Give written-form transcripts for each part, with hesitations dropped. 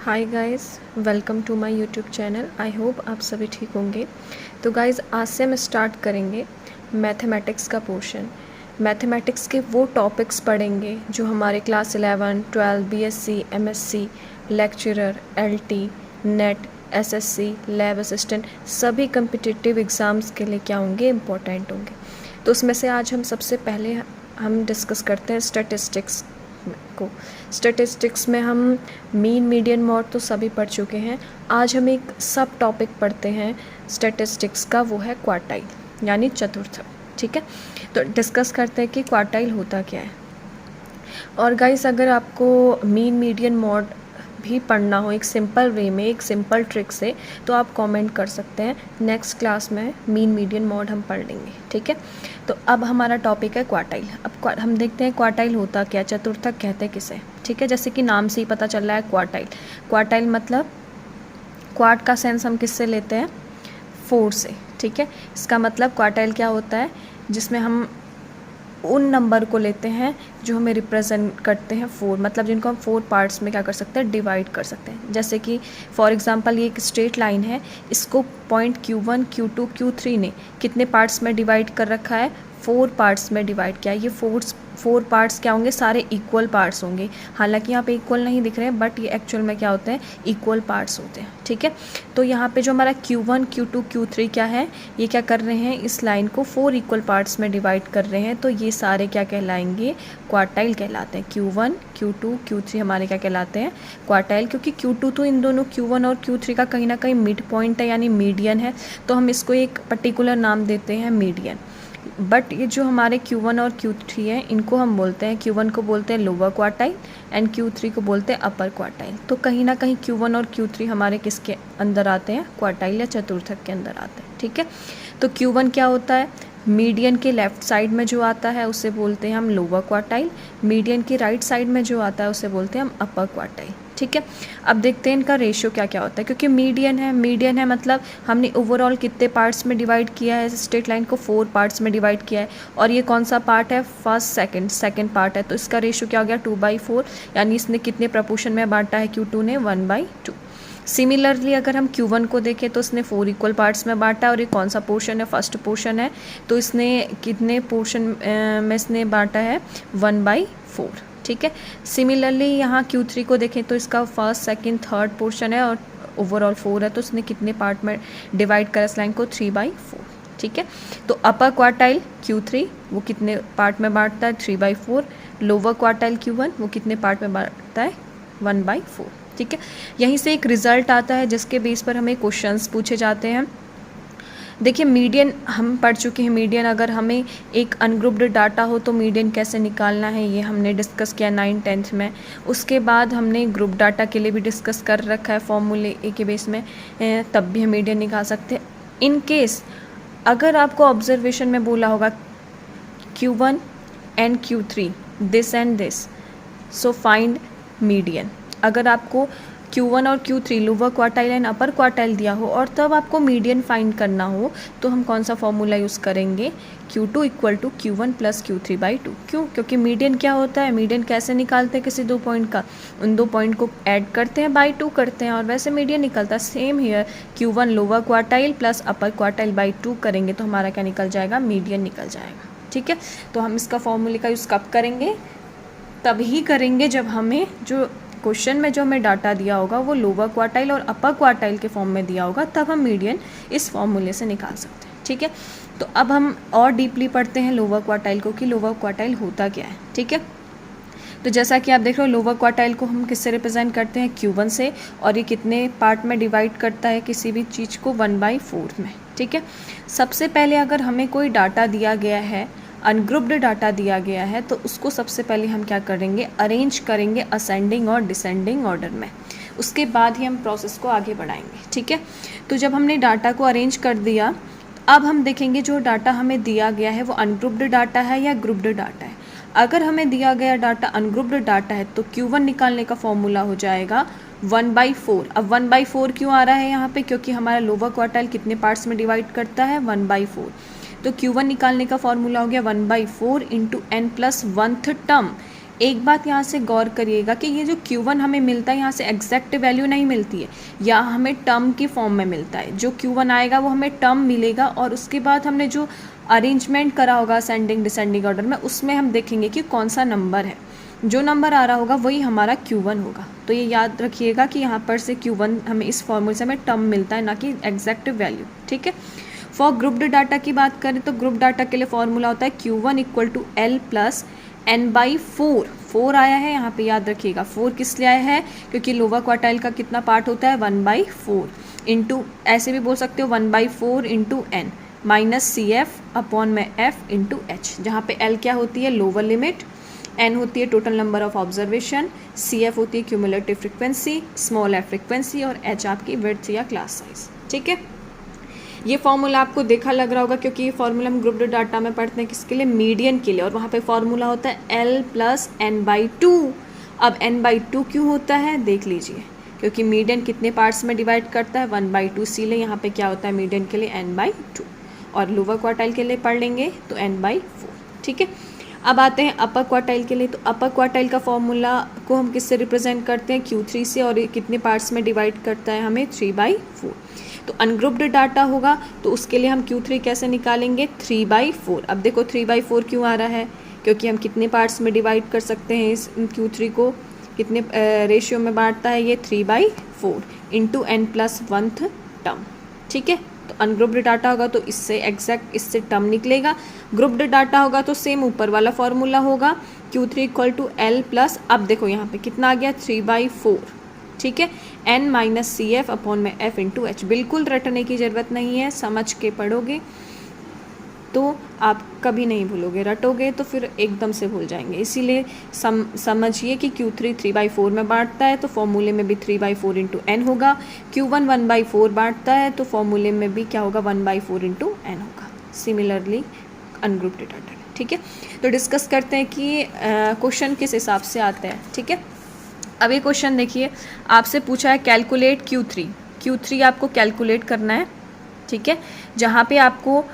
Hi guys, welcome to my YouTube channel. I hope आप सभी ठीक होंगे। तो गाइस, आज से हम स्टार्ट करेंगे मैथमेटिक्स का पोर्शन। मैथमेटिक्स के वो टॉपिक्स पढ़ेंगे जो हमारे class 11, 12, BSc, MSc, lecturer, LT, net, SSC, lab assistant सभी कम्पिटिटिव एग्ज़ाम्स के लिए क्या होंगे, इम्पोर्टेंट होंगे। तो उसमें से आज हम सबसे पहले हम डिस्कस करते हैं स्टैटिस्टिक्स को। स्टैटिस्टिक्स में हम मीन, मीडियन, मॉड तो सभी पढ़ चुके हैं। आज हम एक सब टॉपिक पढ़ते हैं स्टैटिस्टिक्स का, वो है क्वार्टाइल यानी चतुर्थक। ठीक है, तो डिस्कस करते हैं कि क्वार्टाइल होता क्या है। और गाइस, अगर आपको मीन, मीडियन, मॉड भी पढ़ना हो एक सिंपल वे में, एक सिंपल ट्रिक से, तो आप कमेंट कर सकते हैं। नेक्स्ट क्लास में मीन, मीडियन, मॉड हम पढ़ लेंगे। ठीक है, तो अब हमारा टॉपिक है क्वार्टाइल। अब हम देखते हैं क्वार्टाइल होता क्या, चतुर्थक कहते हैं किसे। ठीक है, जैसे कि नाम से ही पता चल रहा है क्वार्टाइल। क्वार्टाइल मतलब क्वार्ट का सेंस हम किससे लेते हैं, 4 से। ठीक है, इसका मतलब क्वार्टाइल क्या होता है, जिसमें हम उन नंबर को लेते हैं जो हमें रिप्रेजेंट करते हैं 4, मतलब जिनको हम 4 पार्ट्स में क्या कर सकते हैं, डिवाइड कर सकते हैं। जैसे कि फॉर एग्जांपल ये एक स्ट्रेट लाइन है, इसको पॉइंट Q1, Q2, Q3 ने कितने पार्ट्स में डिवाइड कर रखा है, 4 पार्ट्स में डिवाइड किया। ये 4 पार्ट्स क्या होंगे, सारे इक्वल पार्ट्स होंगे। हालांकि यहाँ पे इक्वल नहीं दिख रहे हैं, बट ये एक्चुअल में क्या होते हैं, इक्वल पार्ट्स होते हैं। ठीक है, तो यहाँ पे जो हमारा Q1, Q2, Q3 क्या है, ये क्या कर रहे हैं, इस लाइन को 4 इक्वल पार्ट्स में डिवाइड कर रहे हैं। तो ये सारे क्या कहलाएंगे, क्वार्टाइल कहलाते हैं। Q1, Q2, Q3 हमारे क्या कहलाते हैं, क्वार्टाइल। क्योंकि Q2 तो इन दोनों Q1 और Q3 का कहीं ना कहीं मिड पॉइंट है, यानी मीडियन है, तो हम इसको एक पर्टिकुलर नाम देते हैं मीडियन। बट ये जो हमारे Q1 और Q3 हैं, इनको हम बोलते हैं, Q1 को बोलते हैं लोअर क्वार्टाइल एंड Q3 को बोलते हैं अपर क्वार्टाइल। तो कहीं ना कहीं Q1 और Q3 हमारे किसके अंदर आते हैं, क्वार्टाइल या चतुर्थक के अंदर आते हैं। ठीक है, तो Q1 क्या होता है, मीडियन के लेफ़्ट साइड में जो आता है उसे बोलते हैं हम लोअर क्वार्टाइल, मीडियन के राइट साइड में जो आता है उसे बोलते हैं हम अपर क्वार्टाइल। ठीक है, अब देखते हैं इनका रेशियो क्या क्या होता है। क्योंकि मीडियन है मतलब हमने ओवरऑल कितने पार्ट्स में डिवाइड किया है, स्ट्रेट लाइन को 4 पार्ट्स में डिवाइड किया है। और ये कौन सा पार्ट है, फर्स्ट सेकंड पार्ट है, तो इसका रेशियो क्या हो गया, 2/4, यानी इसने कितने प्रपोर्शन में बांटा है, Q2 ने 1/2। सिमिलरली अगर हम Q1 को देखें तो इसने 4 इक्वल पार्ट्स में बांटा है, और ये कौन सा पोर्शन है, फर्स्ट पोर्शन है, तो इसने कितने पोर्शन में इसने बांटा है, 1/4। ठीक है, सिमिलरली यहाँ Q3 को देखें तो इसका फर्स्ट, सेकंड, थर्ड पोर्शन है और ओवरऑल 4 है, तो इसने कितने पार्ट में डिवाइड करा इस लाइन को, 3/4। ठीक है, तो अपर क्वार्टाइल Q3 वो कितने पार्ट में बांटता है, 3/4। लोअर क्वार्टाइल Q1 वो कितने पार्ट में बांटता है, 1/4। ठीक है, यहीं से एक रिज़ल्ट आता है जिसके बेस पर हमें क्वेश्चंस पूछे जाते हैं। देखिए, मीडियन हम पढ़ चुके हैं। मीडियन अगर हमें एक अनग्रुप्ड डाटा हो तो मीडियन कैसे निकालना है, ये हमने डिस्कस किया 9th 10th में। उसके बाद हमने ग्रुप डाटा के लिए भी डिस्कस कर रखा है फॉर्मूले के बेस में, तब भी हम मीडियन निकाल सकते हैं। इन केस अगर आपको ऑब्जर्वेशन में बोला होगा Q1 and Q3 this and this, so find median. अगर आपको Q1 और Q3 lower quartile and upper quartile दिया हो और तब आपको मीडियन फाइंड करना हो, तो हम कौन सा फॉर्मूला यूज़ करेंगे, Q2 = Q1 + Q3/2। क्यों, क्योंकि मीडियन क्या होता है, मीडियन कैसे निकालते हैं किसी 2 पॉइंट का, उन 2 पॉइंट को ऐड करते हैं, बाई 2 करते हैं और वैसे मीडियन निकलता है। Same here, Q1 lower quartile + upper quartile by 2 करेंगे तो हमारा क्या निकल जाएगा, मीडियन निकल जाएगा। ठीक है, तो हम इसका फॉर्मूले का यूज़ कब करेंगे, तभी करेंगे जब हमें जो क्वेश्चन में जो हमें डाटा दिया होगा वो लोअर क्वार्टाइल और अपर क्वार्टाइल के फॉर्म में दिया होगा, तब हम मीडियन इस फॉर्मूले से निकाल सकते हैं। ठीक है, तो अब हम और डीपली पढ़ते हैं लोअर क्वार्टाइल को कि लोअर क्वार्टाइल होता क्या है। ठीक है, तो जैसा कि आप देख रहे हो, लोअर क्वार्टाइल को हम किससे रिप्रेजेंट करते हैं, Q1 से, और ये कितने पार्ट में डिवाइड करता है किसी भी चीज़ को, 1/4 में। ठीक है, सबसे पहले अगर हमें कोई डाटा दिया गया है, अनग्रुप्ड डाटा दिया गया है, तो उसको सबसे पहले हम क्या करेंगे, अरेंज करेंगे असेंडिंग और डिसेंडिंग ऑर्डर में। उसके बाद ही हम प्रोसेस को आगे बढ़ाएंगे। ठीक है, तो जब हमने डाटा को अरेंज कर दिया, अब हम देखेंगे जो डाटा हमें दिया गया है वो अनग्रुप्ड डाटा है या ग्रुप्ड डाटा है। अगर हमें दिया गया डाटा अनग्रुप्ड डाटा है तो Q1 निकालने का फॉर्मूला हो जाएगा 1/4। अब 1/4 क्यों आ रहा है यहाँ पे, क्योंकि हमारा लोअर क्वार्टाइल कितने पार्ट्स में डिवाइड करता है, 1/4। तो Q1 निकालने का फॉर्मूला हो गया 1/4 × n + 1th टर्म एक बात यहाँ से गौर करिएगा कि ये जो Q1 हमें मिलता है यहाँ से एग्जैक्ट वैल्यू नहीं मिलती है, या हमें टर्म की फॉर्म में मिलता है। जो Q1 आएगा वो हमें टर्म मिलेगा, और उसके बाद हमने जो अरेंजमेंट करा होगा असेंडिंग डिसेंडिंग ऑर्डर में, उसमें हम देखेंगे कि कौन सा नंबर है। जो नंबर आ रहा होगा वही हमारा Q1 होगा। तो ये याद रखिएगा कि यहाँ पर से Q1 हमें इस फॉर्मूले से हमें टर्म मिलता है, ना कि एग्जैक्ट वैल्यू। ठीक है। फॉर ग्रुप्ड डाटा की बात करें तो ग्रुप डाटा के लिए फॉर्मूला होता है Q1 equal to L plus n/4। 4 आया है यहाँ पे, याद रखिएगा 4 किस लिए आया है, क्योंकि लोअर क्वार्टाइल का कितना पार्ट होता है 1/4 इंटू, ऐसे भी बोल सकते हो 1/4 into n minus CF upon में F इंटू H, जहाँ पे L क्या होती है लोअर लिमिट, n होती है total number of observation, CF होती है cumulative frequency, small f frequency, और H आपकी विड्थ या क्लास साइज। ठीक है। ये फॉर्मूला आपको देखा लग रहा होगा, क्योंकि ये फॉर्मूला हम ग्रुप्ड डाटा में पढ़ते हैं किसके लिए, मीडियन के लिए, और वहाँ पे फॉर्मूला होता है L प्लस n/2। अब n/2 क्यों होता है देख लीजिए, क्योंकि मीडियन कितने पार्ट्स में डिवाइड करता है 1/2, इसीलिए यहाँ पे क्या होता है मीडियन के लिए n/2, और लोअर क्वार्टाइल के लिए पढ़ लेंगे तो n/4। ठीक है। अब आते हैं अपर क्वार्टाइल के लिए। तो अपर क्वार्टाइल का फॉर्मूला को हम किससे रिप्रेजेंट करते हैं, Q3 से, और ये कितने पार्ट्स में डिवाइड करता है हमें 3/4। तो अनग्रुप्ड डाटा होगा तो उसके लिए हम Q3 कैसे निकालेंगे 3/4। अब देखो 3/4 क्यों आ रहा है, क्योंकि हम कितने पार्ट्स में डिवाइड कर सकते हैं इस Q3 को, कितने रेशियो में बांटता है ये 3/4 इंटू n+1th टर्म। ठीक है। तो अनग्रुप्ड डाटा होगा तो इससे एग्जैक्ट इससे टर्म निकलेगा। ग्रुप्ड डाटा होगा तो सेम ऊपर वाला फॉर्मूला होगा Q3 equal to L plus, अब देखो यहाँ पे कितना आ गया 3/4। ठीक है। n माइनस CF अपॉन में F इंटू H। बिल्कुल रटने की ज़रूरत नहीं है, समझ के पढ़ोगे तो आप कभी नहीं भूलोगे, रटोगे तो फिर एकदम से भूल जाएंगे। इसीलिए समझिए कि Q3 3/4 में बांटता है तो फॉर्मूले में भी 3/4 इंटू n होगा। Q1 1/4 बांटता है तो फॉर्मूले में भी क्या होगा 1/4 इंटू n होगा। Similarly ungrouped data. ठीक है। तो डिस्कस करते हैं कि क्वेश्चन किस हिसाब से आता है। ठीक है। अब ये क्वेश्चन देखिए, आपसे पूछा है कैलकुलेट Q3 आपको कैलकुलेट करना है। ठीक है। जहाँ पे आपको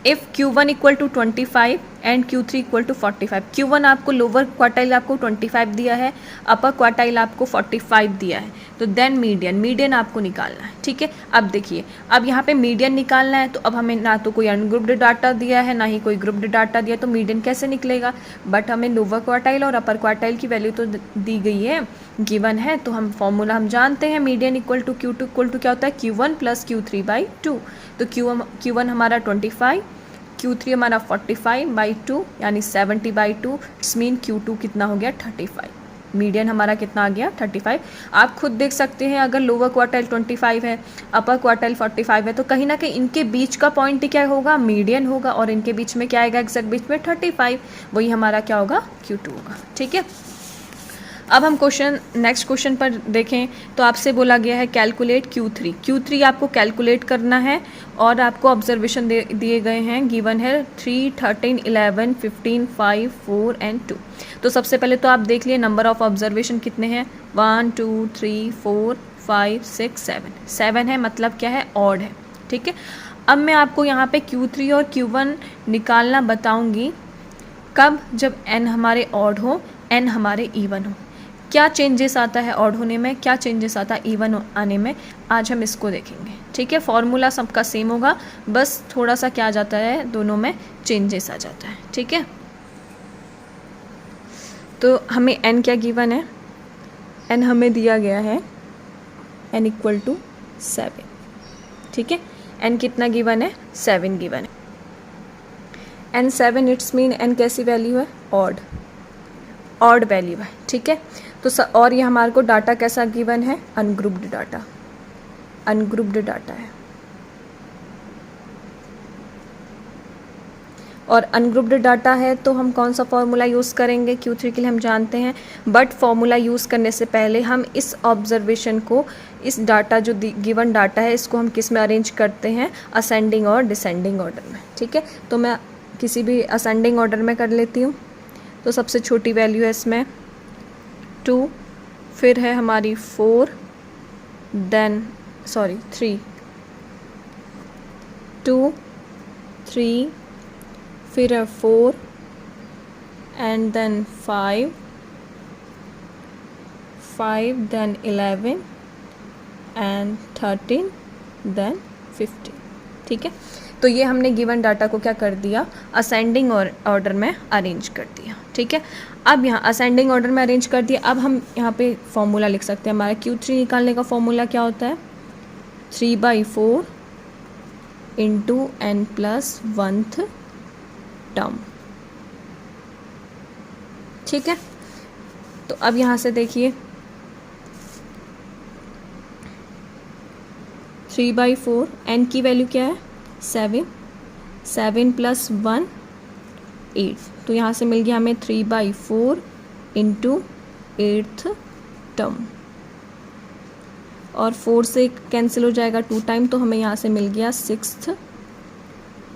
if Q1 equal to 25 and Q3 equal to 45। Q1 आपको लोअर क्वार्टाइल आपको 25 दिया है, अपर क्वार्टाइल आपको 45 दिया है, तो देन मीडियन आपको निकालना है। ठीक है। अब देखिए, अब यहाँ पे मीडियन निकालना है, तो अब हमें ना तो कोई अनग्रुप्ड डाटा दिया है ना ही कोई ग्रुप्ड डाटा दिया, तो मीडियन कैसे निकलेगा, बट हमें लोअर क्वार्टाइल और अपर क्वार्टाइल की वैल्यू तो दी गई है, गिवन है, तो हम फॉर्मूला हम जानते हैं median equal to Q2 equal to क्या होता है Q1 प्लस Q3/2। तो Q1 हमारा 25, Q3 हमारा 45/2 यानी 70/2, इट्स मीन Q2 कितना हो गया 35। मीडियन हमारा कितना आ गया 35। आप खुद देख सकते हैं, अगर लोअर क्वार्टाइल 25 है, अपर क्वार्टाइल 45 है, तो कहीं ना कहीं इनके बीच का पॉइंट क्या होगा मीडियन होगा, और इनके बीच में क्या आएगा एग्जैक्ट बीच में 35, वही हमारा क्या होगा Q2 होगा। ठीक है। अब हम नेक्स्ट क्वेश्चन पर देखें तो आपसे बोला गया है कैलकुलेट Q3 आपको कैलकुलेट करना है, और आपको ऑब्जर्वेशन दिए गए हैं, गिवन है 3, 13, 11, 15, 5, 4 एंड 2। तो सबसे पहले तो आप देख लिए नंबर ऑफ ऑब्जर्वेशन कितने हैं, 1, 2, 3, 4, 5, 6, 7 है, मतलब क्या है ऑड है। ठीक है। अब मैं आपको यहाँ पे Q3 और Q1 निकालना बताऊँगी कब, जब n हमारे ऑड हो, n हमारे इवन हो। क्या चेंजेस आता है ऑड होने में, क्या चेंजेस आता है इवन आने में, आज हम इसको देखेंगे। ठीक है। फॉर्मूला सबका सेम होगा, बस थोड़ा सा क्या आ जाता है, दोनों में चेंजेस आ जाता है। ठीक है। तो हमें n क्या गिवन है, n हमें दिया गया है n इक्वल टू 7। ठीक है। n कितना गिवन है 7 गिवन है। n 7 इट्स मीन n कैसी वैल्यू है ऑड वैल्यू है। ठीक है। तो और ये हमारे को डाटा कैसा गिवन है अनग्रुप्ड डाटा है, और अनग्रुप्ड डाटा है तो हम कौन सा फॉर्मूला यूज़ करेंगे Q3 के लिए हम जानते हैं, बट फॉर्मूला यूज़ करने से पहले हम इस ऑब्जर्वेशन को, इस डाटा जो गिवन डाटा है, इसको हम किस में अरेंज करते हैं, असेंडिंग और डिसेंडिंग ऑर्डर में। ठीक है। तो मैं किसी भी असेंडिंग ऑर्डर में कर लेती हूँ। तो सबसे छोटी वैल्यू है इसमें 2, फिर है हमारी 4, देन 3, 2, 3, फिर है 4 and then 5, then 11 and 13, then 15। ठीक है, तो ये हमने गिवन डाटा को क्या कर दिया, असेंडिंग ऑर्डर में अरेंज कर दिया। ठीक है, अब यहाँ असेंडिंग ऑर्डर में अरेंज कर दिया। अब हम यहाँ पे फॉर्मूला लिख सकते हैं। हमारा Q3 निकालने का फॉर्मूला क्या होता है, 3/4 into n plus 1th term. ठीक है, तो अब यहाँ से देखिए 3/4, n की वैल्यू क्या है 7, 7 प्लस 1 8, तो यहाँ से मिल गया हमें 3/4 इंटू 8th टर्म, और 4 से कैंसिल हो जाएगा 2 टाइम, तो हमें यहाँ से मिल गया 6th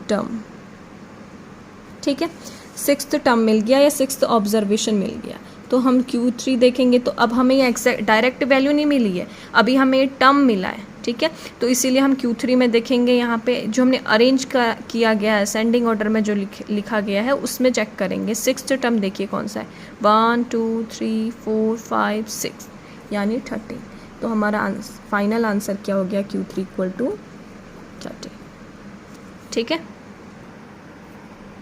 टर्म। ठीक है, 6th टर्म मिल गया या 6th ऑब्जर्वेशन मिल गया। तो हम Q3 देखेंगे तो अब हमें ये एग्जैक्ट डायरेक्ट वैल्यू नहीं मिली है, अभी हमें ये टर्म मिला है। ठीक है, तो इसीलिए हम Q3 में देखेंगे, यहाँ पे जो हमने अरेंज किया गया है असेंडिंग ऑर्डर में जो लिखा गया है उसमें चेक करेंगे। 6th टर्म देखिए कौन सा है, 1 2 3 4 5 6 यानी 13। तो हमारा फाइनल आंसर क्या हो गया, Q3 इक्वल टू 13। ठीक है,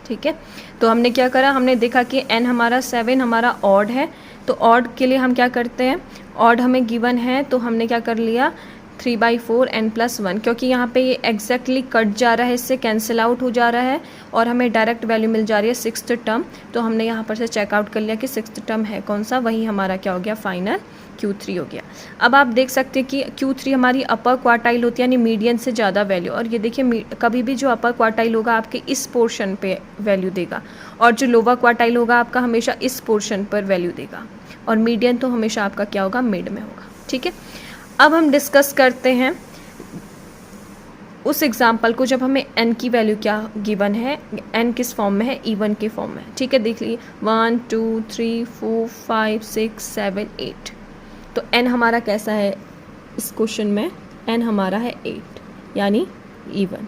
ठीक है, तो हमने क्या करा, हमने देखा कि n हमारा 7 हमारा ऑड है, तो ऑड के लिए हम क्या करते हैं, ऑड हमें गिवन है तो हमने क्या कर लिया 3/4 n प्लस 1, क्योंकि यहाँ पे ये एग्जैक्टली कट जा रहा है, इससे कैंसिल आउट हो जा रहा है और हमें डायरेक्ट वैल्यू मिल जा रही है 6th टर्म। तो हमने यहाँ पर से चेकआउट कर लिया कि 6th टर्म है कौन सा, वही हमारा क्या हो गया, फाइनल Q3 हो गया। अब आप देख सकते हैं कि Q3 हमारी अपर क्वार्टाइल होती है, यानी मीडियन से ज़्यादा वैल्यू, और ये देखिए कभी भी जो अपर क्वार्टाइल होगा आपके इस पोर्शन पे वैल्यू देगा, और जो लोअर क्वार्टाइल होगा आपका हमेशा इस पोर्शन पर वैल्यू देगा, और मीडियन तो हमेशा आपका क्या होगा, मिड में होगा। ठीक है, अब हम डिस्कस करते हैं उस एग्जाम्पल को जब हमें n की वैल्यू क्या गिवन है, n किस फॉर्म में है, इवन के फॉर्म में। ठीक है, देख लीजिए 1 2 3 4 5 6 7 8, तो n हमारा कैसा है इस क्वेश्चन में, n हमारा है 8 यानी इवन,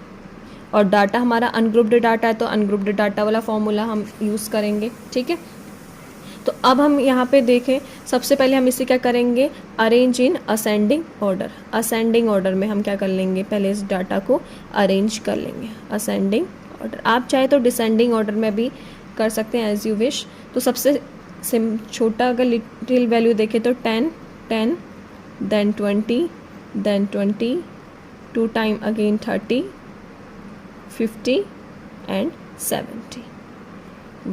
और डाटा हमारा अनग्रुप्ड डाटा है तो अनग्रुप्ड डाटा वाला फॉर्मूला हम यूज़ करेंगे। ठीक है, तो अब हम यहाँ पे देखें, सबसे पहले हम इसे क्या करेंगे, arrange in ascending order. Ascending order में हम क्या कर लेंगे, पहले इस डाटा को अरेंज कर लेंगे असेंडिंग ऑर्डर। आप चाहे तो डिसेंडिंग ऑर्डर में भी कर सकते हैं एज यू विश। तो सबसे छोटा अगर लिटिल वैल्यू देखें तो 10 10 then 20 then 20 2 time again 30 50 and 70,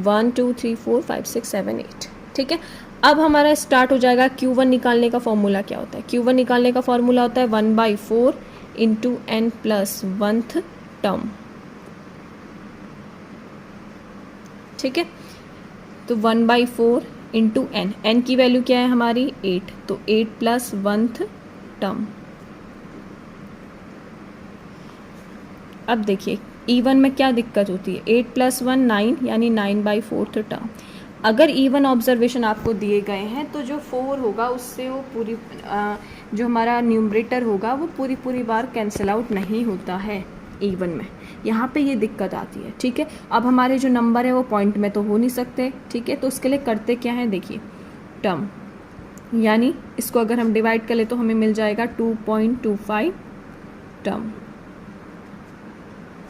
1 2 3 4 5 6 7 8। ठीक है, अब हमारा स्टार्ट हो जाएगा। Q1 निकालने का फॉर्मूला क्या होता है, Q1 निकालने का फॉर्मूला होता है 1/4 into n plus 1th term. ठीक है, तो 1/4 इंटू n की वैल्यू क्या है हमारी 8, तो 8 प्लस 1th टर्म। अब देखिए E1 में क्या दिक्कत होती है, 8 प्लस 1 9 यानी 9/4th टर्म। अगर इवन ऑब्जर्वेशन आपको दिए गए हैं तो जो 4 होगा उससे वो पूरी जो हमारा न्यूमरेटर होगा वो पूरी बार कैंसिल आउट नहीं होता है इवन में, यहाँ पे ये दिक्कत आती है। ठीक है, अब हमारे जो नंबर है वो पॉइंट में तो हो नहीं सकते। ठीक है, तो उसके लिए करते क्या है, देखिए टर्म, यानी इसको अगर हम डिवाइड कर ले तो हमें मिल जाएगा 2.25 टर्म।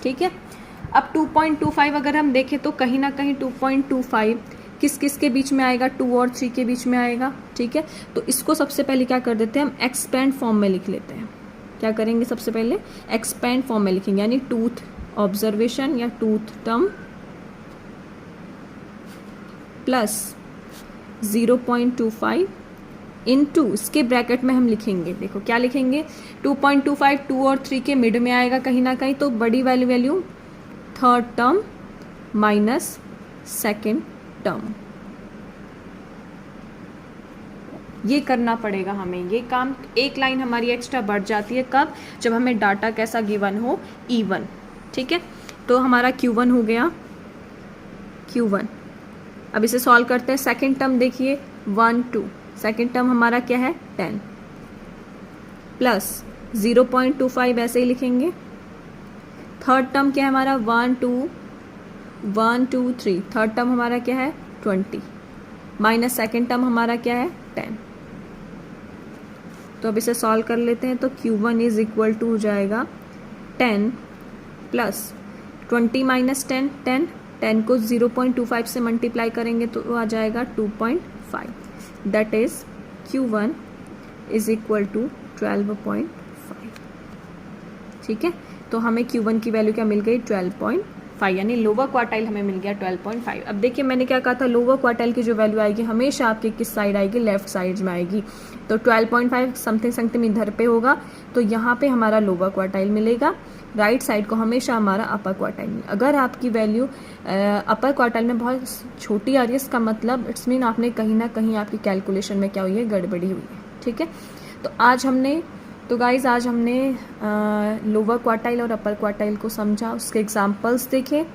ठीक है, अब 2.25 अगर हम देखें तो कहीं ना कहीं 2.25 किस किस के बीच में आएगा, 2 और 3 के बीच में आएगा। ठीक है, तो इसको सबसे पहले क्या कर देते हैं, हम एक्सपेंड फॉर्म में लिख लेते हैं। क्या करेंगे, सबसे पहले एक्सपेंड फॉर्म में लिखेंगे, यानी टूथ ऑब्जर्वेशन या टूथ टर्म प्लस 0.25 इनटू, इसके ब्रैकेट में हम लिखेंगे, देखो क्या लिखेंगे, 2.25 2 और 3 के मिड में आएगा कहीं ना कहीं, तो बड़ी value third term minus second term. ये करना पड़ेगा हमें, ये काम एक लाइन हमारी एक्स्ट्रा बढ़ जाती है, कब, जब हमें डाटा कैसा गिवन हो, इवन। ठीक है, तो हमारा Q1 हो गया, Q1। अब इसे सॉल्व करते हैं। सेकेंड टर्म देखिए 1 2, सेकेंड टर्म हमारा क्या है 10 प्लस 0.25 ऐसे ही लिखेंगे थर्ड टर्म क्या है हमारा 1 2 3, थर्ड टर्म हमारा क्या है 20 माइनस सेकेंड टर्म हमारा क्या है 10। तो अब इसे सॉल्व कर लेते हैं। तो Q1 इज इक्वल टू हो जाएगा 10 प्लस 20 माइनस 10, 10 को 0.25 से मल्टीप्लाई करेंगे तो आ जाएगा 2.5, that is Q1 is equal to 12.5। ठीक है, तो हमें Q1 की वैल्यू क्या मिल गई 12.5, यानी लोअर क्वार्टाइल हमें मिल गया 12.5। अब देखिए मैंने क्या कहा था, लोअर क्वार्टाइल की जो वैल्यू आएगी हमेशा आपके किस साइड आएगी, लेफ्ट साइड में आएगी। तो 12.5 समथिंग समथिंग इधर पे होगा, तो यहाँ पे हमारा लोअर क्वार्टाइल मिलेगा, राइट साइड को हमेशा हमारा अपर क्वार्टाइल में। अगर आपकी वैल्यू अपर क्वार्टाइल में बहुत छोटी आ रही है, इसका मतलब इट्स मीन आपने कहीं ना कहीं आपकी कैलकुलेशन में क्या हुई है, गड़बड़ी हुई है। ठीक है, तो गाइज आज हमने लोअर क्वार्टाइल और अपर क्वार्टाइल को समझा, उसके एग्जांपल्स देखे,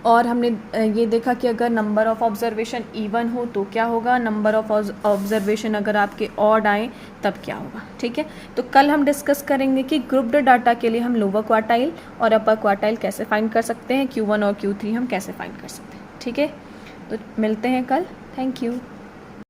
और हमने ये देखा कि अगर नंबर ऑफ ऑब्जर्वेशन इवन हो तो क्या होगा, नंबर ऑफ ऑब्जर्वेशन अगर आपके ऑड आए तब क्या होगा। ठीक है, तो कल हम डिस्कस करेंगे कि ग्रुप्ड डाटा के लिए हम लोअर क्वार्टाइल और अपर क्वार्टाइल कैसे फाइंड कर सकते हैं, Q1 और Q3 हम कैसे फाइंड कर सकते हैं। ठीक है, तो मिलते हैं कल, थैंक यू।